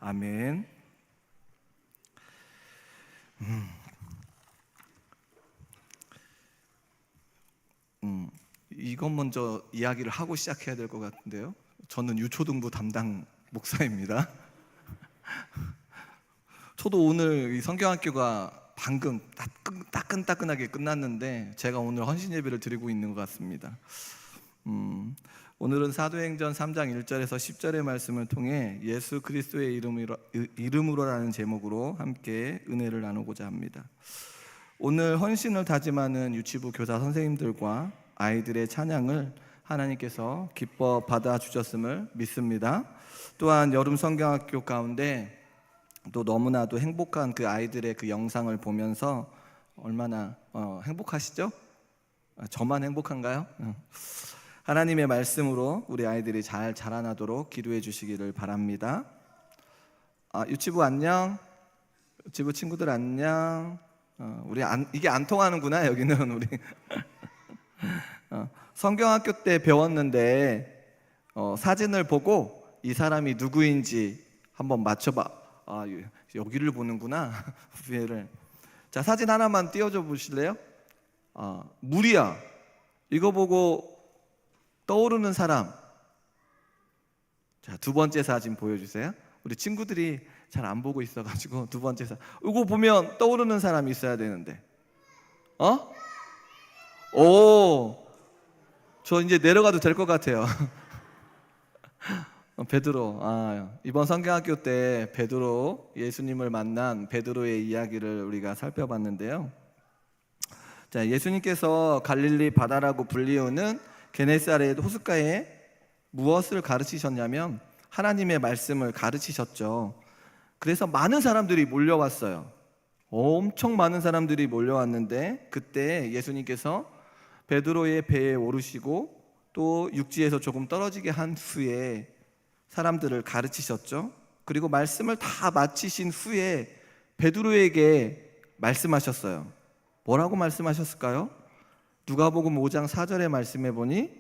아멘. 이것 먼저 이야기를 하고 시작해야 될 것 같은데요. 저는 유초등부 담당 목사입니다. 저도 오늘 이 성경학교가 방금 따끈따끈하게 끝났는데 제가 오늘 헌신 예배를 드리고 있는 것 같습니다. 오늘은 사도행전 3장 1절에서 10절의 말씀을 통해 예수 그리스도의 이름으로라는 제목으로 함께 은혜를 나누고자 합니다. 오늘 헌신을 다짐하는 유치부 교사 선생님들과 아이들의 찬양을 하나님께서 기뻐 받아주셨음을 믿습니다. 또한 여름 성경학교 가운데 또 너무나도 행복한 그 아이들의 그 영상을 보면서 얼마나 행복하시죠? 저만 행복한가요? 하나님의 말씀으로 우리 아이들이 잘 자라나도록 기도해 주시기를 바랍니다. 유치부 안녕. 유치부 친구들 안녕. 이게 안 통하는구나. 여기는 우리 성경학교 때 배웠는데 사진을 보고 이 사람이 누구인지 한번 맞춰봐. 여기를 보는구나. 후회를. 자, 사진 하나만 띄워줘 보실래요? 물이야. 이거 보고 떠오르는 사람. 자, 두 번째 사진 보여주세요. 우리 친구들이 잘 안 보고 있어가지고 두 번째 사진. 이거 보면 떠오르는 사람이 있어야 되는데. 저 이제 내려가도 될 것 같아요. 베드로. 이번 성경학교 때 베드로, 예수님을 만난 베드로의 이야기를 우리가 살펴봤는데요. 자, 예수님께서 갈릴리 바다라고 불리우는 게네사렛 호숫가에 무엇을 가르치셨냐면 하나님의 말씀을 가르치셨죠. 그래서 많은 사람들이 몰려왔어요. 엄청 많은 사람들이 몰려왔는데 그때 예수님께서 베드로의 배에 오르시고 또 육지에서 조금 떨어지게 한 후에 사람들을 가르치셨죠. 그리고 말씀을 다 마치신 후에 베드로에게 말씀하셨어요. 뭐라고 말씀하셨을까요? 누가복음 5장 4절의 말씀해 보니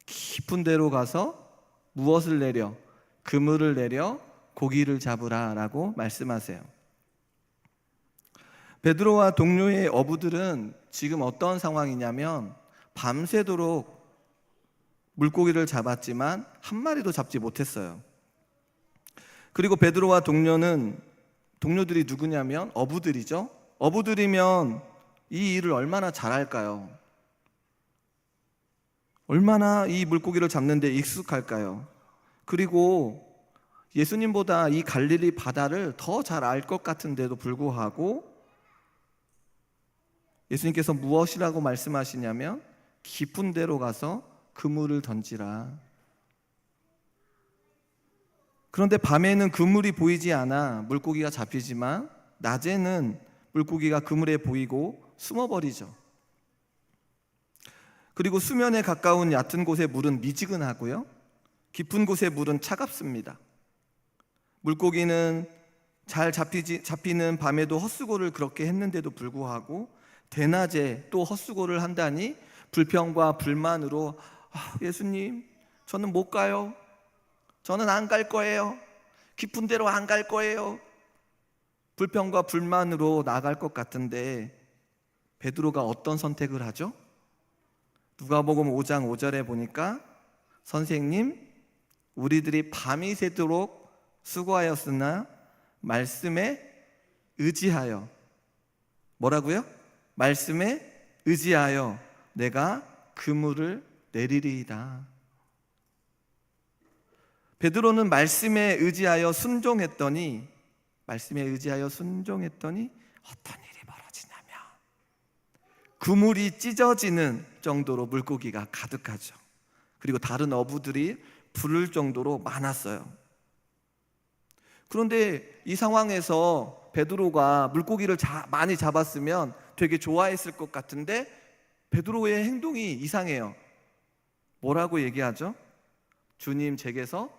깊은 데로 가서 무엇을 내려? 그물을 내려 고기를 잡으라 라고 말씀하세요. 베드로와 동료의 어부들은 지금 어떤 상황이냐면 밤새도록 물고기를 잡았지만 한 마리도 잡지 못했어요. 그리고 베드로와 동료들이 누구냐면 어부들이죠. 어부들이면 이 일을 얼마나 잘할까요? 얼마나 이 물고기를 잡는 데 익숙할까요? 그리고 예수님보다 이 갈릴리 바다를 더 잘 알 것 같은데도 불구하고 예수님께서 무엇이라고 말씀하시냐면 깊은 데로 가서 그물을 던지라. 그런데 밤에는 그물이 보이지 않아 물고기가 잡히지만 낮에는 물고기가 그물에 보이고 숨어버리죠. 그리고 수면에 가까운 얕은 곳의 물은 미지근하고요, 깊은 곳의 물은 차갑습니다. 물고기는 잘 잡히는 밤에도 헛수고를 그렇게 했는데도 불구하고 대낮에 또 헛수고를 한다니 불평과 불만으로 예수님, 저는 못 가요. 저는 안 갈 거예요. 깊은 데로 안 갈 거예요. 불평과 불만으로 나갈 것 같은데 베드로가 어떤 선택을 하죠? 누가복음 5장 5절에 보니까 선생님, 우리들이 밤이 새도록 수고하였으나 말씀에 의지하여, 뭐라고요? 말씀에 의지하여 내가 그물을 내리리이다. 베드로는 말씀에 의지하여 순종했더니 어떤 일이 벌어지냐면 그물이 찢어지는 정도로 물고기가 가득하죠. 그리고 다른 어부들이 부를 정도로 많았어요. 그런데 이 상황에서 베드로가 물고기를 많이 잡았으면 되게 좋아했을 것 같은데 베드로의 행동이 이상해요. 뭐라고 얘기하죠? 주님, 제게서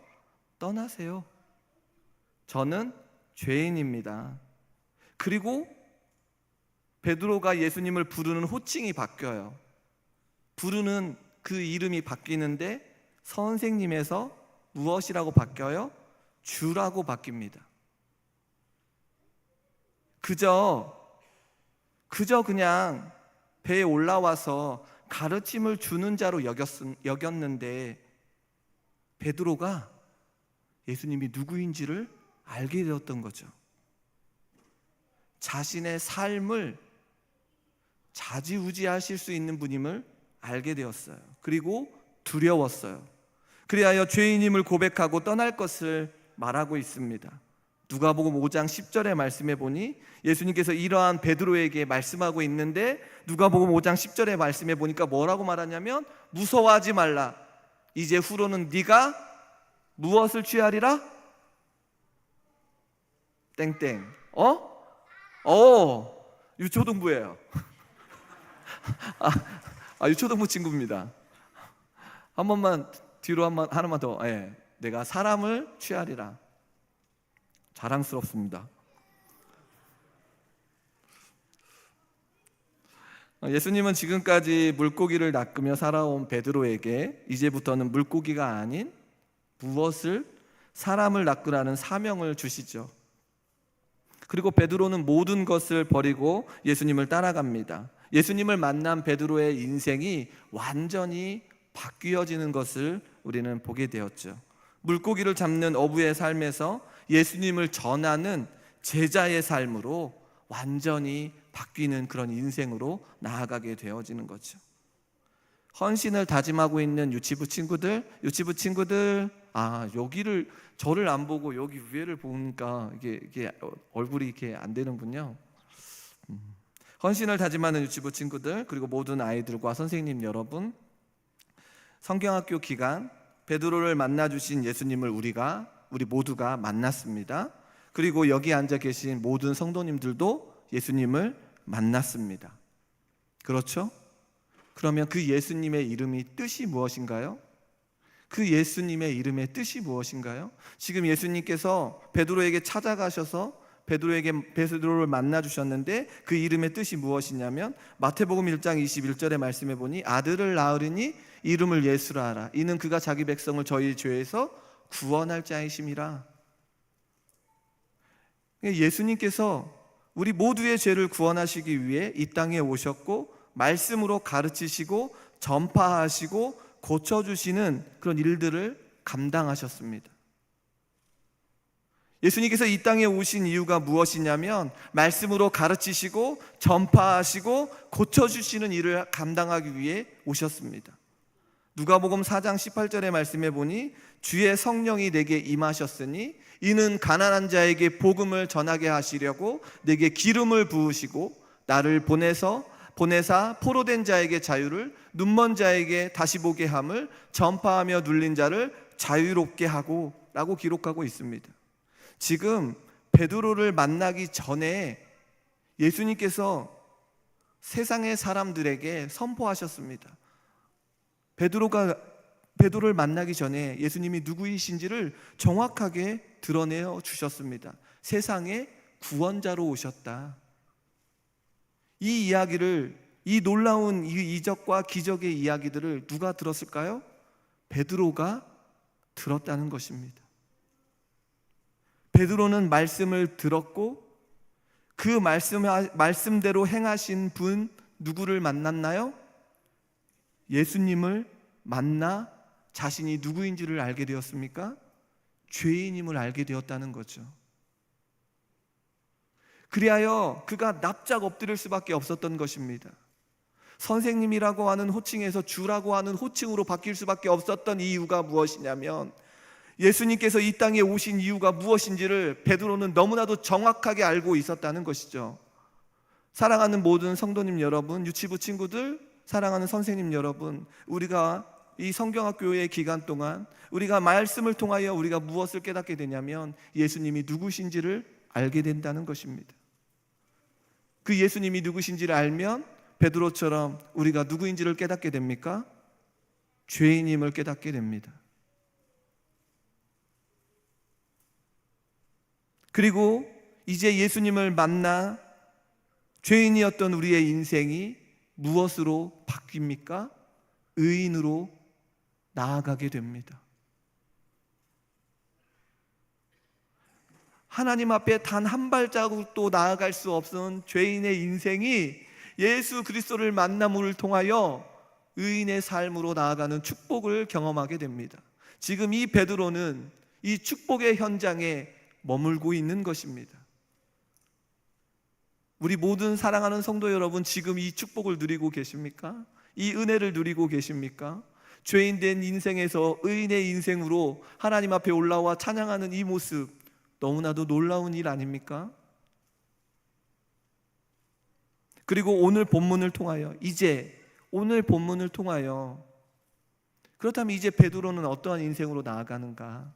떠나세요. 저는 죄인입니다. 그리고 베드로가 예수님을 부르는 호칭이 바뀌어요. 부르는 그 이름이 바뀌는데 선생님에서 무엇이라고 바뀌어요? 주라고 바뀝니다. 그저 그냥 배에 올라와서 가르침을 주는 자로 여겼는데 베드로가 예수님이 누구인지를 알게 되었던 거죠. 자신의 삶을 좌지우지하실 수 있는 분임을 알게 되었어요. 그리고 두려웠어요. 그리하여 죄인임을 고백하고 떠날 것을 말하고 있습니다. 누가복음 5장 10절의 말씀에 보니 예수님께서 이러한 베드로에게 말씀하고 있는데 누가복음 5장 10절의 말씀에 보니까 뭐라고 말하냐면 무서워하지 말라. 이제 후로는 네가 무엇을 취하리라? 땡땡. 유초등부예요. 유초등부 친구입니다. 한 번만 뒤로 하나만 더. 내가 사람을 취하리라. 자랑스럽습니다. 예수님은 지금까지 물고기를 낚으며 살아온 베드로에게 이제부터는 물고기가 아닌 무엇을 사람을 낚으라는 사명을 주시죠. 그리고 베드로는 모든 것을 버리고 예수님을 따라갑니다. 예수님을 만난 베드로의 인생이 완전히 바뀌어지는 것을 우리는 보게 되었죠. 물고기를 잡는 어부의 삶에서 예수님을 전하는 제자의 삶으로 완전히 바뀌는 그런 인생으로 나아가게 되어지는 거죠. 헌신을 다짐하고 있는 유치부 친구들, 여기를 저를 안 보고 여기 위에를 보니까 이게 얼굴이 이렇게 안 되는군요. 헌신을 다짐하는 유치부 친구들, 그리고 모든 아이들과 선생님 여러분, 성경학교 기간 베드로를 만나 주신 예수님을 우리 모두가 만났습니다. 그리고 여기 앉아 계신 모든 성도님들도 예수님을 만났습니다. 그렇죠? 그러면 그 예수님의 이름이 뜻이 무엇인가요? 그 예수님의 이름의 뜻이 무엇인가요? 지금 예수님께서 베드로에게 찾아가셔서 베드로를 만나 주셨는데 그 이름의 뜻이 무엇이냐면 마태복음 1장 21절의 말씀에 보니 아들을 낳으리니 이름을 예수라 하라. 이는 그가 자기 백성을 저희 죄에서 구원할 자이심이라. 예수님께서 우리 모두의 죄를 구원하시기 위해 이 땅에 오셨고 말씀으로 가르치시고 전파하시고 고쳐주시는 그런 일들을 감당하셨습니다. 예수님께서 이 땅에 오신 이유가 무엇이냐면 말씀으로 가르치시고 전파하시고 고쳐주시는 일을 감당하기 위해 오셨습니다. 누가복음 4장 18절의 말씀에 보니 주의 성령이 내게 임하셨으니 이는 가난한 자에게 복음을 전하게 하시려고 내게 기름을 부으시고 나를 보내사 포로된 자에게 자유를 눈먼 자에게 다시 보게 함을 전파하며 눌린 자를 자유롭게 하고 라고 기록하고 있습니다. 지금 베드로를 만나기 전에 예수님께서 세상의 사람들에게 선포하셨습니다. 베드로를 만나기 전에 예수님이 누구이신지를 정확하게 드러내어 주셨습니다. 세상의 구원자로 오셨다. 이 이야기를, 이 놀라운 이적과 기적의 이야기들을 누가 들었을까요? 베드로가 들었다는 것입니다. 베드로는 말씀을 들었고 그 말씀대로 행하신 분 누구를 만났나요? 예수님을 만나 자신이 누구인지를 알게 되었습니까? 죄인임을 알게 되었다는 거죠. 그리하여 그가 납작 엎드릴 수밖에 없었던 것입니다. 선생님이라고 하는 호칭에서 주라고 하는 호칭으로 바뀔 수밖에 없었던 이유가 무엇이냐면 예수님께서 이 땅에 오신 이유가 무엇인지를 베드로는 너무나도 정확하게 알고 있었다는 것이죠. 사랑하는 모든 성도님 여러분, 유치부 친구들, 사랑하는 선생님 여러분, 우리가 이 성경학교의 기간 동안 우리가 말씀을 통하여 우리가 무엇을 깨닫게 되냐면 예수님이 누구신지를 알게 된다는 것입니다. 그 예수님이 누구신지를 알면 베드로처럼 우리가 누구인지를 깨닫게 됩니까? 죄인임을 깨닫게 됩니다. 그리고 이제 예수님을 만나 죄인이었던 우리의 인생이 무엇으로 바뀝니까? 의인으로 나아가게 됩니다. 하나님 앞에 단 한 발자국도 나아갈 수 없는 죄인의 인생이 예수 그리스도를 만남을 통하여 의인의 삶으로 나아가는 축복을 경험하게 됩니다. 지금 이 베드로는 이 축복의 현장에 머물고 있는 것입니다. 우리 모든 사랑하는 성도 여러분, 지금 이 축복을 누리고 계십니까? 이 은혜를 누리고 계십니까? 죄인된 인생에서 의인의 인생으로 하나님 앞에 올라와 찬양하는 이 모습, 너무나도 놀라운 일 아닙니까? 그리고 오늘 본문을 통하여, 오늘 본문을 통하여, 그렇다면 이제 베드로는 어떠한 인생으로 나아가는가?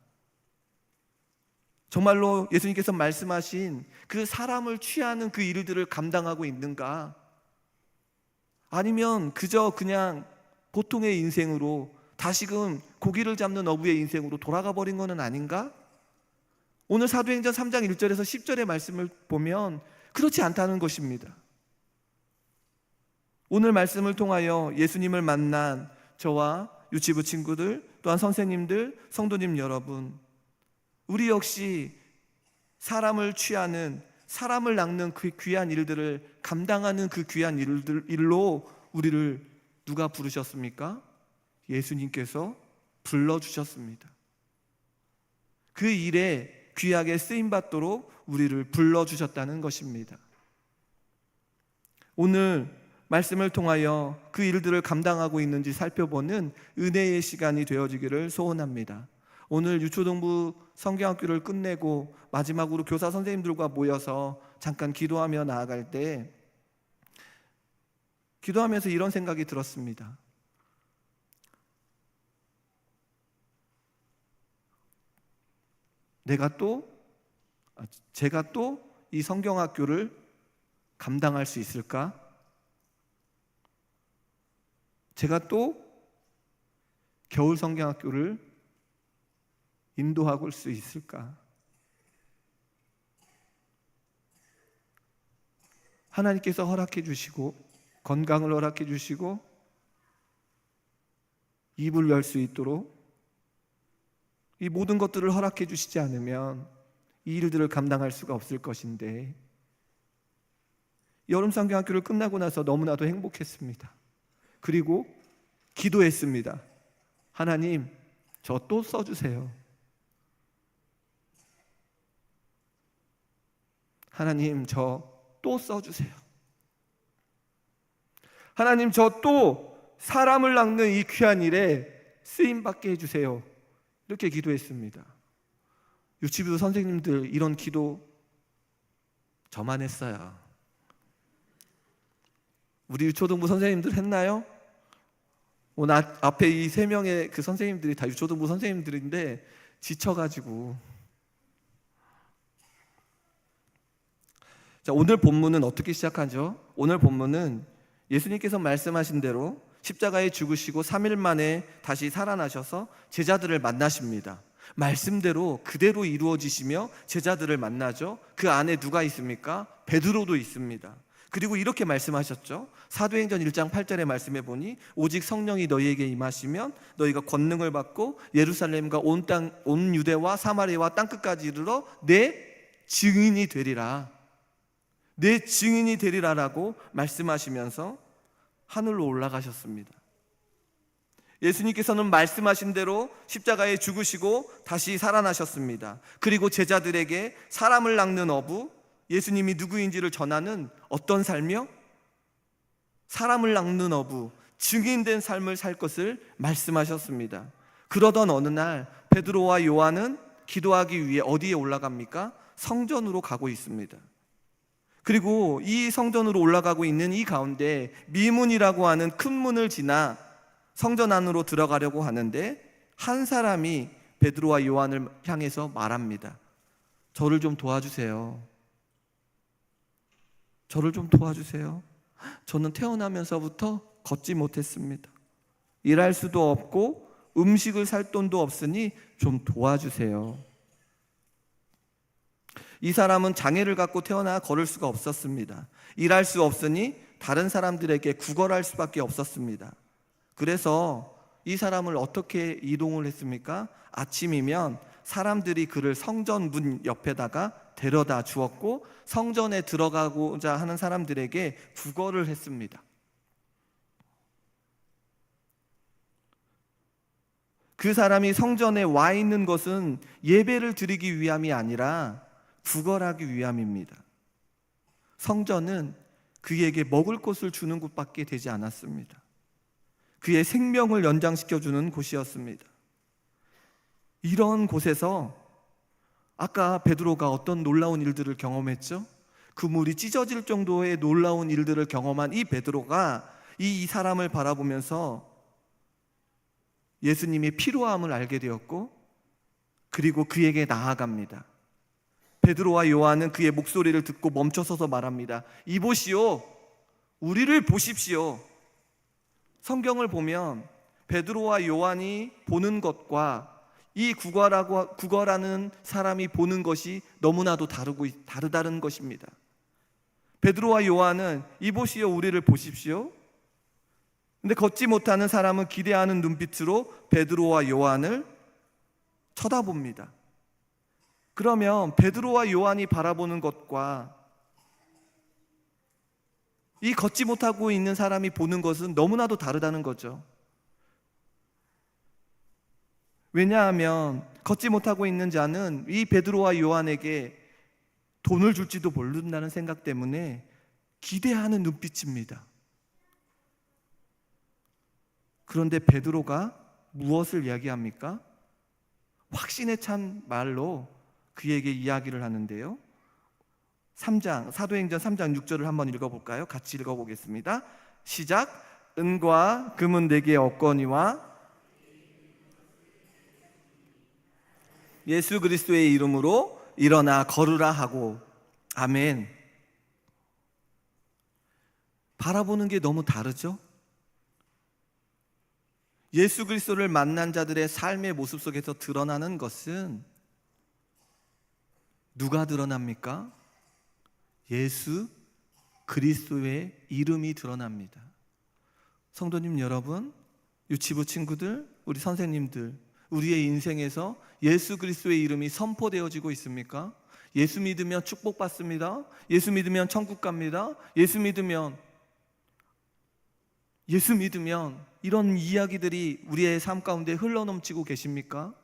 정말로 예수님께서 말씀하신 그 사람을 취하는 그 일들을 감당하고 있는가? 아니면 그냥 보통의 인생으로, 다시금 고기를 잡는 어부의 인생으로 돌아가 버린 것은 아닌가? 오늘 사도행전 3장 1절에서 10절의 말씀을 보면 그렇지 않다는 것입니다. 오늘 말씀을 통하여 예수님을 만난 저와 유치부 친구들, 또한 선생님들, 성도님 여러분, 우리 역시 사람을 취하는, 사람을 낚는 그 귀한 일들을 감당하는 그 귀한 일로 우리를 누가 부르셨습니까? 예수님께서 불러주셨습니다. 그 일에 귀하게 쓰임받도록 우리를 불러주셨다는 것입니다. 오늘 말씀을 통하여 그 일들을 감당하고 있는지 살펴보는 은혜의 시간이 되어지기를 소원합니다. 오늘 유초동부 성경학교를 끝내고 마지막으로 교사 선생님들과 모여서 잠깐 기도하며 나아갈 때, 기도하면서 이런 생각이 들었습니다. 제가 또 이 성경학교를 감당할 수 있을까? 제가 또 겨울 성경학교를 인도하고 올 수 있을까? 하나님께서 허락해 주시고 건강을 허락해 주시고 입을 열 수 있도록 이 모든 것들을 허락해 주시지 않으면 이 일들을 감당할 수가 없을 것인데, 여름 성경학교를 끝나고 나서 너무나도 행복했습니다. 그리고 기도했습니다. 하나님, 저 또 써주세요. 하나님, 저 또 써주세요. 하나님, 저 또 사람을 낚는 이 귀한 일에 쓰임받게 해주세요. 이렇게 기도했습니다. 유치부 선생님들 이런 기도 저만 했어요. 우리 유초등부 선생님들 했나요? 오늘 앞에 이 3명의 그 선생님들이 다 유초등부 선생님들인데 지쳐가지고. 자, 오늘 본문은 어떻게 시작하죠? 오늘 본문은 예수님께서 말씀하신 대로 십자가에 죽으시고 3일 만에 다시 살아나셔서 제자들을 만나십니다. 말씀대로 그대로 이루어지시며 제자들을 만나죠. 그 안에 누가 있습니까? 베드로도 있습니다. 그리고 이렇게 말씀하셨죠. 사도행전 1장 8절의 말씀해 보니 오직 성령이 너희에게 임하시면 너희가 권능을 받고 예루살렘과 온 유대와 사마리아와 땅끝까지 이르러 내 증인이 되리라. 내 증인이 되리라라고 말씀하시면서 하늘로 올라가셨습니다. 예수님께서는 말씀하신 대로 십자가에 죽으시고 다시 살아나셨습니다. 그리고 제자들에게 사람을 낚는 어부, 예수님이 누구인지를 전하는 어떤 삶이요? 사람을 낚는 어부, 증인된 삶을 살 것을 말씀하셨습니다. 그러던 어느 날 베드로와 요한은 기도하기 위해 어디에 올라갑니까? 성전으로 가고 있습니다. 그리고 이 성전으로 올라가고 있는 이 가운데 미문이라고 하는 큰 문을 지나 성전 안으로 들어가려고 하는데 한 사람이 베드로와 요한을 향해서 말합니다. 저를 좀 도와주세요. 저를 좀 도와주세요. 저는 태어나면서부터 걷지 못했습니다. 일할 수도 없고 음식을 살 돈도 없으니 좀 도와주세요. 이 사람은 장애를 갖고 태어나 걸을 수가 없었습니다. 일할 수 없으니 다른 사람들에게 구걸할 수밖에 없었습니다. 그래서 이 사람을 어떻게 이동을 했습니까? 아침이면 사람들이 그를 성전 문 옆에다가 데려다 주었고 성전에 들어가고자 하는 사람들에게 구걸을 했습니다. 그 사람이 성전에 와 있는 것은 예배를 드리기 위함이 아니라 구걸하기 위함입니다. 성전은 그에게 먹을 것을 주는 곳밖에 되지 않았습니다. 그의 생명을 연장시켜주는 곳이었습니다. 이런 곳에서 아까 베드로가 어떤 놀라운 일들을 경험했죠? 그물이 찢어질 정도의 놀라운 일들을 경험한 이 베드로가 이 사람을 바라보면서 예수님의 필요함을 알게 되었고 그리고 그에게 나아갑니다. 베드로와 요한은 그의 목소리를 듣고 멈춰서서 말합니다. 이보시오, 우리를 보십시오. 성경을 보면 베드로와 요한이 보는 것과 이 구걸하는 사람이 보는 것이 너무나도 다르다는 것입니다. 베드로와 요한은 이보시오, 우리를 보십시오. 근데 걷지 못하는 사람은 기대하는 눈빛으로 베드로와 요한을 쳐다봅니다. 그러면 베드로와 요한이 바라보는 것과 이 걷지 못하고 있는 사람이 보는 것은 너무나도 다르다는 거죠. 왜냐하면 걷지 못하고 있는 자는 이 베드로와 요한에게 돈을 줄지도 모른다는 생각 때문에 기대하는 눈빛입니다. 그런데 베드로가 무엇을 이야기합니까? 확신에 찬 말로 그에게 이야기를 하는데요. 사도행전 3장 6절을 한번 읽어볼까요? 같이 읽어보겠습니다. 시작. 은과 금은 내게 없거니와 예수 그리스도의 이름으로 일어나 걸으라 하고. 아멘. 바라보는 게 너무 다르죠? 예수 그리스도를 만난 자들의 삶의 모습 속에서 드러나는 것은 누가 드러납니까? 예수 그리스도의 이름이 드러납니다. 성도님 여러분, 유치부 친구들, 우리 선생님들, 우리의 인생에서 예수 그리스도의 이름이 선포되어지고 있습니까? 예수 믿으면 축복받습니다. 예수 믿으면 천국 갑니다. 예수 믿으면 이런 이야기들이 우리의 삶 가운데 흘러넘치고 계십니까?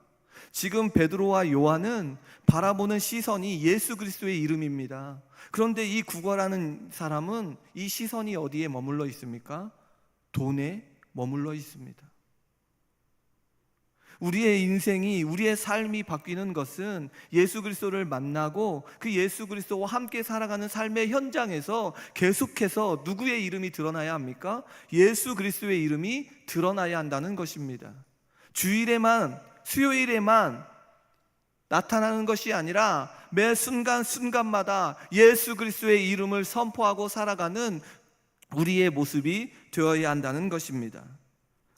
지금 베드로와 요한은 바라보는 시선이 예수 그리스도의 이름입니다. 그런데 이 구걸하는 사람은 이 시선이 어디에 머물러 있습니까? 돈에 머물러 있습니다. 우리의 인생이, 우리의 삶이 바뀌는 것은 예수 그리스도를 만나고 그 예수 그리스도와 함께 살아가는 삶의 현장에서 계속해서 누구의 이름이 드러나야 합니까? 예수 그리스도의 이름이 드러나야 한다는 것입니다. 주일에만, 수요일에만 나타나는 것이 아니라 매 순간순간마다 예수 그리스도의 이름을 선포하고 살아가는 우리의 모습이 되어야 한다는 것입니다.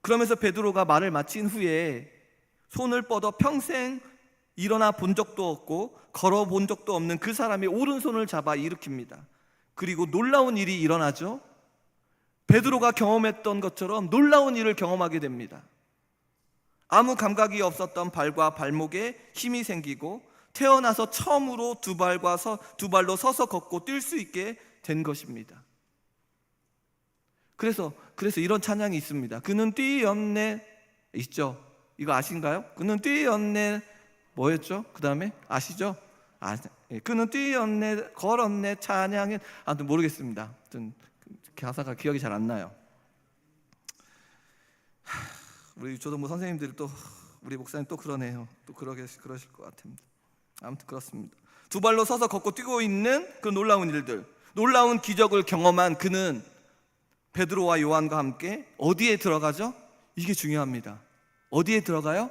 그러면서 베드로가 말을 마친 후에 손을 뻗어 평생 일어나 본 적도 없고 걸어 본 적도 없는 그 사람의 오른손을 잡아 일으킵니다. 그리고 놀라운 일이 일어나죠. 베드로가 경험했던 것처럼 놀라운 일을 경험하게 됩니다. 아무 감각이 없었던 발과 발목에 힘이 생기고 태어나서 처음으로 두 발로 서서 걷고 뛸 수 있게 된 것입니다. 그래서 이런 찬양이 있습니다. 그는 뛰었네, 있죠? 이거 아신가요? 그는 뛰었네, 뭐였죠? 그 다음에 아시죠? 그는 뛰었네, 걸었네, 찬양해. 아무튼 모르겠습니다. 아무튼 가사가 기억이 잘 안 나요. 우리 조동부 선생님들이 또, 우리 목사님 또 그러네요. 또 그러실 것 같습니다. 아무튼 그렇습니다. 두 발로 서서 걷고 뛰고 있는 그 놀라운 일들, 놀라운 기적을 경험한 그는 베드로와 요한과 함께 어디에 들어가죠? 이게 중요합니다. 어디에 들어가요?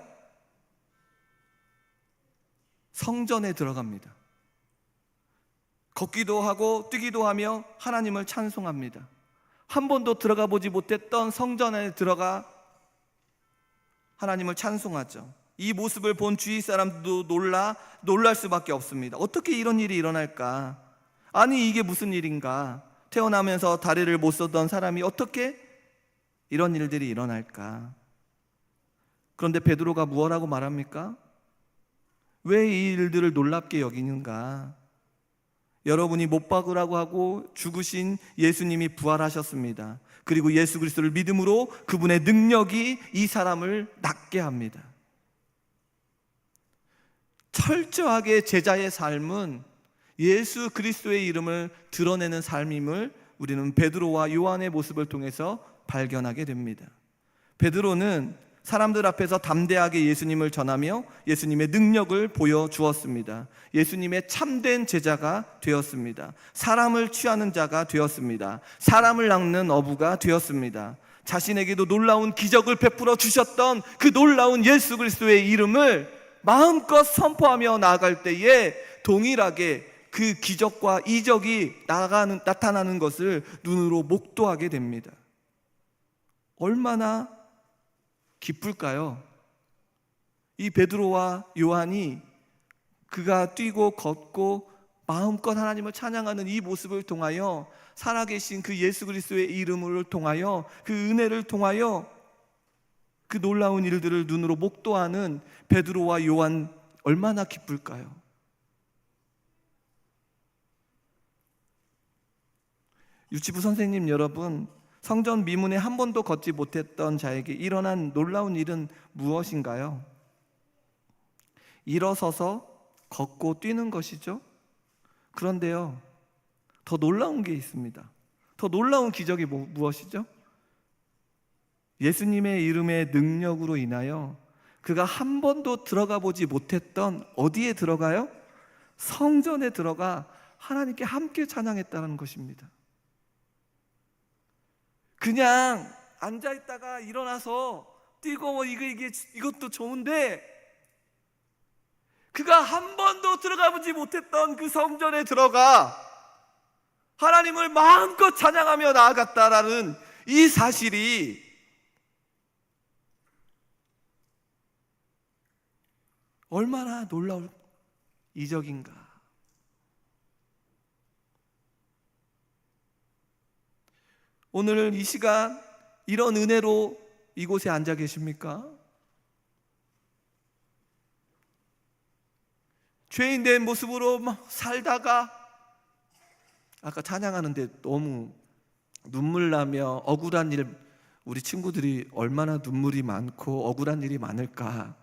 성전에 들어갑니다. 걷기도 하고 뛰기도 하며 하나님을 찬송합니다. 한 번도 들어가 보지 못했던 성전에 들어가 하나님을 찬송하죠. 이 모습을 본 주위 사람도 놀랄 수밖에 없습니다. 어떻게 이런 일이 일어날까? 아니, 이게 무슨 일인가? 태어나면서 다리를 못 쓰던 사람이 어떻게 이런 일들이 일어날까? 그런데 베드로가 무엇라고 말합니까? 왜 이 일들을 놀랍게 여기는가? 여러분이 못 박으라고 하고 죽으신 예수님이 부활하셨습니다. 그리고 예수 그리스도를 믿음으로 그분의 능력이 이 사람을 낫게 합니다. 철저하게 제자의 삶은 예수 그리스도의 이름을 드러내는 삶임을 우리는 베드로와 요한의 모습을 통해서 발견하게 됩니다. 베드로는 사람들 앞에서 담대하게 예수님을 전하며 예수님의 능력을 보여주었습니다. 예수님의 참된 제자가 되었습니다. 사람을 취하는 자가 되었습니다. 사람을 낚는 어부가 되었습니다. 자신에게도 놀라운 기적을 베풀어 주셨던 그 놀라운 예수 그리스도의 이름을 마음껏 선포하며 나아갈 때에 동일하게 그 기적과 이적이 나타나는 것을 눈으로 목도하게 됩니다. 얼마나 기쁠까요? 이 베드로와 요한이 그가 뛰고 걷고 마음껏 하나님을 찬양하는 이 모습을 통하여 살아계신 그 예수 그리스도의 이름을 통하여 그 은혜를 통하여 그 놀라운 일들을 눈으로 목도하는 베드로와 요한 얼마나 기쁠까요? 유치부 선생님 여러분, 성전 미문에 한 번도 걷지 못했던 자에게 일어난 놀라운 일은 무엇인가요? 일어서서 걷고 뛰는 것이죠. 그런데요, 더 놀라운 게 있습니다. 더 놀라운 기적이 무엇이죠? 예수님의 이름의 능력으로 인하여 그가 한 번도 들어가 보지 못했던 어디에 들어가요? 성전에 들어가 하나님께 함께 찬양했다는 것입니다. 그냥 앉아있다가 일어나서 뛰고 이것도 좋은데 그가 한 번도 들어가 보지 못했던 그 성전에 들어가 하나님을 마음껏 찬양하며 나아갔다라는 이 사실이 얼마나 놀라울 이적인가. 오늘 이 시간 이런 은혜로 이곳에 앉아 계십니까? 죄인된 모습으로 막 살다가 아까 찬양하는데 너무 눈물 나며 억울한 일, 우리 친구들이 얼마나 눈물이 많고 억울한 일이 많을까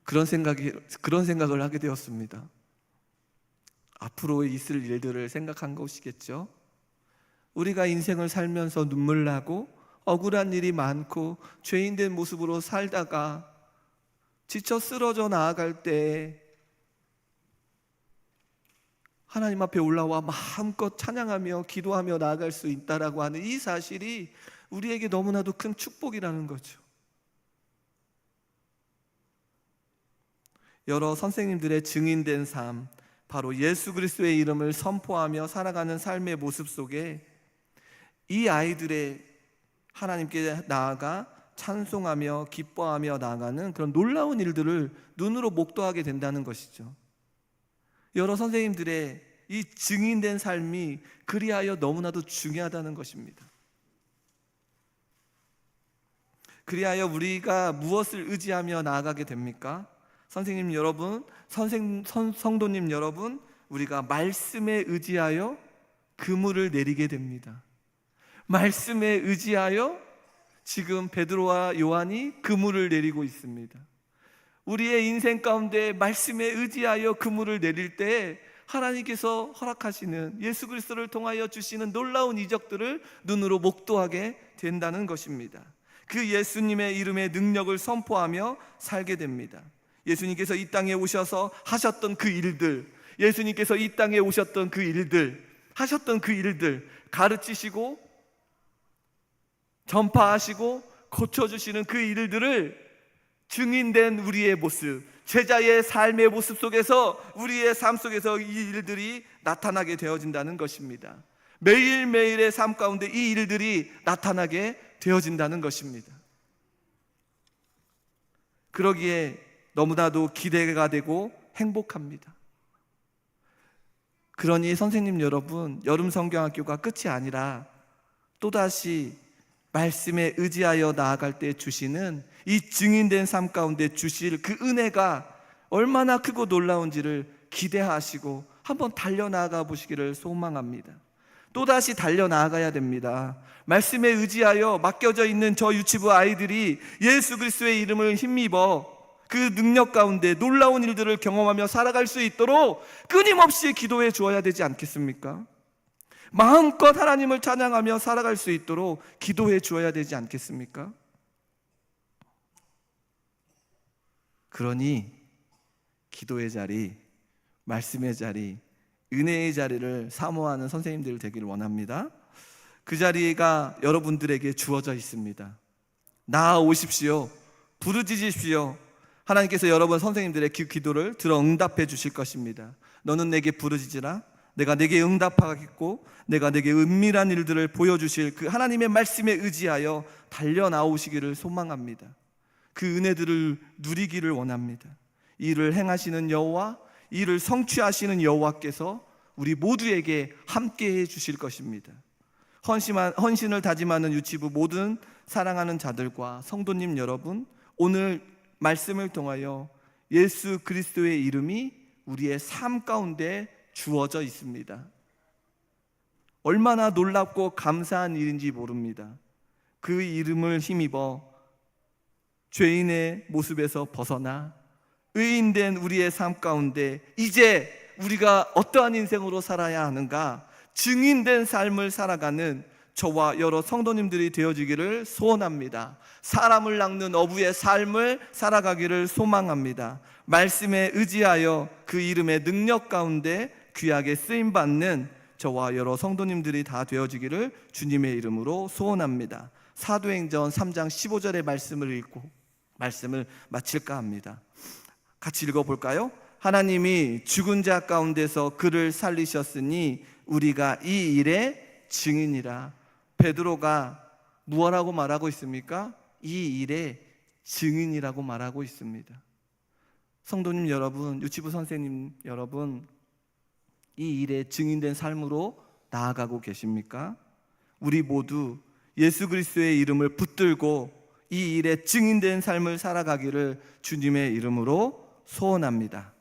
그런 생각을 하게 되었습니다. 앞으로 있을 일들을 생각한 것이겠죠. 우리가 인생을 살면서 눈물 나고 억울한 일이 많고 죄인된 모습으로 살다가 지쳐 쓰러져 나아갈 때 하나님 앞에 올라와 마음껏 찬양하며 기도하며 나아갈 수 있다라고 하는 이 사실이 우리에게 너무나도 큰 축복이라는 거죠. 여러 선생님들의 증인된 삶, 바로 예수 그리스도의 이름을 선포하며 살아가는 삶의 모습 속에 이 아이들의 하나님께 나아가 찬송하며 기뻐하며 나아가는 그런 놀라운 일들을 눈으로 목도하게 된다는 것이죠. 여러 선생님들의 이 증인된 삶이 그리하여 너무나도 중요하다는 것입니다. 그리하여 우리가 무엇을 의지하며 나아가게 됩니까? 선생님 여러분, 성도님 여러분, 우리가 말씀에 의지하여 그물을 내리게 됩니다. 말씀에 의지하여 지금 베드로와 요한이 그물을 내리고 있습니다. 우리의 인생 가운데 말씀에 의지하여 그물을 내릴 때 하나님께서 허락하시는 예수 그리스도를 통하여 주시는 놀라운 이적들을 눈으로 목도하게 된다는 것입니다. 그 예수님의 이름의 능력을 선포하며 살게 됩니다. 예수님께서 이 땅에 오셔서 하셨던 그 일들, 예수님께서 이 땅에 오셨던 그 일들, 하셨던 그 일들 가르치시고 전파하시고 고쳐주시는 그 일들을 증인된 우리의 모습, 제자의 삶의 모습 속에서 우리의 삶 속에서 이 일들이 나타나게 되어진다는 것입니다. 매일매일의 삶 가운데 이 일들이 나타나게 되어진다는 것입니다. 그러기에 너무나도 기대가 되고 행복합니다. 그러니 선생님 여러분, 여름 성경학교가 끝이 아니라 또다시 말씀에 의지하여 나아갈 때 주시는 이 증인된 삶 가운데 주실 그 은혜가 얼마나 크고 놀라운지를 기대하시고 한번 달려나가 보시기를 소망합니다. 또다시 달려나가야 됩니다. 말씀에 의지하여 맡겨져 있는 저 유치부 아이들이 예수 그리스도의 이름을 힘입어 그 능력 가운데 놀라운 일들을 경험하며 살아갈 수 있도록 끊임없이 기도해 주어야 되지 않겠습니까? 마음껏 하나님을 찬양하며 살아갈 수 있도록 기도해 주어야 되지 않겠습니까? 그러니 기도의 자리, 말씀의 자리, 은혜의 자리를 사모하는 선생님들 되기를 원합니다. 그 자리가 여러분들에게 주어져 있습니다. 나아오십시오. 부르짖으십시오. 하나님께서 여러분 선생님들의 기도를 들어 응답해 주실 것입니다. 너는 내게 부르짖으라. 내가 내게 응답하겠고 내가 내게 은밀한 일들을 보여주실 그 하나님의 말씀에 의지하여 달려나오시기를 소망합니다. 그 은혜들을 누리기를 원합니다. 이를 행하시는 여호와, 이를 성취하시는 여호와께서 우리 모두에게 함께해 주실 것입니다. 헌신을 다짐하는 유치부 모든 사랑하는 자들과 성도님 여러분, 오늘 말씀을 통하여 예수 그리스도의 이름이 우리의 삶 가운데 주어져 있습니다. 얼마나 놀랍고 감사한 일인지 모릅니다. 그 이름을 힘입어 죄인의 모습에서 벗어나 의인된 우리의 삶 가운데 이제 우리가 어떠한 인생으로 살아야 하는가 증인된 삶을 살아가는 저와 여러 성도님들이 되어지기를 소원합니다. 사람을 낚는 어부의 삶을 살아가기를 소망합니다. 말씀에 의지하여 그 이름의 능력 가운데 귀하게 쓰임받는 저와 여러 성도님들이 다 되어지기를 주님의 이름으로 소원합니다. 사도행전 3장 15절의 말씀을 읽고 말씀을 마칠까 합니다. 같이 읽어볼까요? 하나님이 죽은 자 가운데서 그를 살리셨으니 우리가 이 일의 증인이라. 베드로가 무엇라고 말하고 있습니까? 이 일의 증인이라고 말하고 있습니다. 성도님 여러분, 유치부 선생님 여러분, 이 일에 증인된 삶으로 나아가고 계십니까? 우리 모두 예수 그리스도의 이름을 붙들고 이 일에 증인된 삶을 살아가기를 주님의 이름으로 소원합니다.